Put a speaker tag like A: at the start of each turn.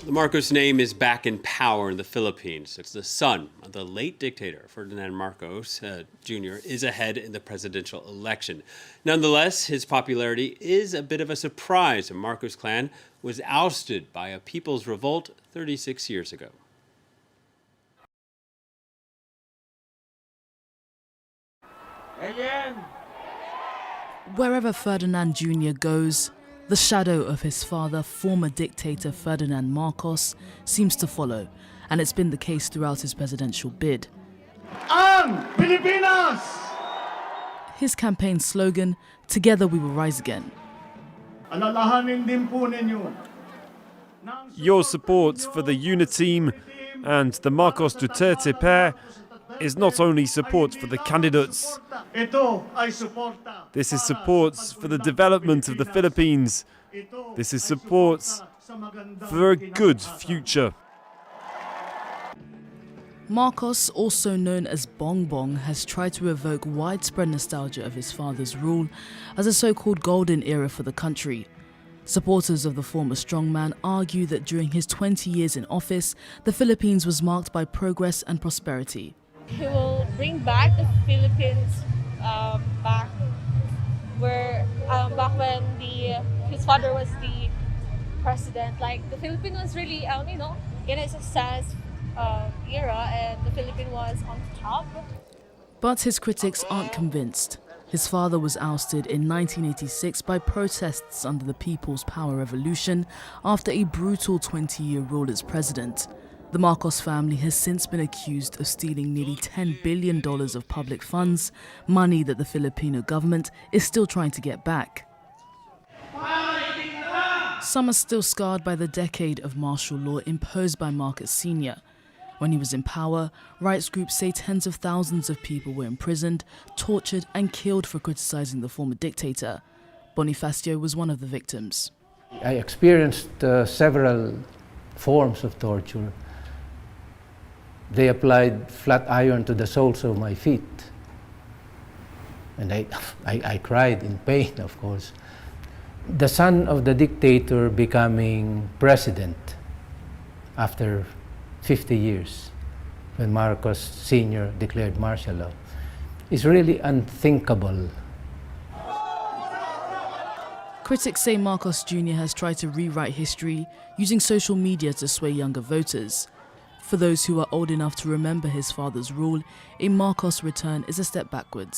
A: The Marcos name is back in power in the Philippines. It's the son of the late dictator, Ferdinand Marcos Jr., is ahead in the presidential election. Nonetheless, his popularity is a bit of a surprise. The Marcos clan was ousted by a people's revolt 36 years ago.
B: Wherever Ferdinand Jr. goes, the shadow of his father, former dictator Ferdinand Marcos, seems to follow, and it's been the case throughout his presidential bid.
C: Ang Pilipinas!
B: His campaign slogan, "Together we will rise again."
C: Alalahanin din po ninyo.
D: Your support for the Uniteam and the Marcos Duterte pair is not only support for the candidates. This is support for the development of the Philippines. This is support for a good future.
B: Marcos, also known as Bongbong, has tried to evoke widespread nostalgia of his father's rule as a so-called golden era for the country. Supporters of the former strongman argue that during his 20 years in office, the Philippines was marked by progress and prosperity.
E: He will bring back the Philippines back when his father was the president. Like, the Philippines was really in a success era, and the Philippines was on top.
B: But his critics aren't convinced. His father was ousted in 1986 by protests under the People's Power Revolution after a brutal 20-year rule as president. The Marcos family has since been accused of stealing nearly $10 billion of public funds, money that the Filipino government is still trying to get back. Some are still scarred by the decade of martial law imposed by Marcos Sr. When he was in power, rights groups say tens of thousands of people were imprisoned, tortured and killed for criticizing the former dictator. Bonifacio was one of the victims.
F: I experienced several forms of torture. They applied flat iron to the soles of my feet. And I cried in pain, of course. The son of the dictator becoming president after 50 years, when Marcos Sr. declared martial law, is really unthinkable.
B: Critics say Marcos Jr. has tried to rewrite history using social media to sway younger voters. For those who are old enough to remember his father's rule, a Marcos return is a step backwards.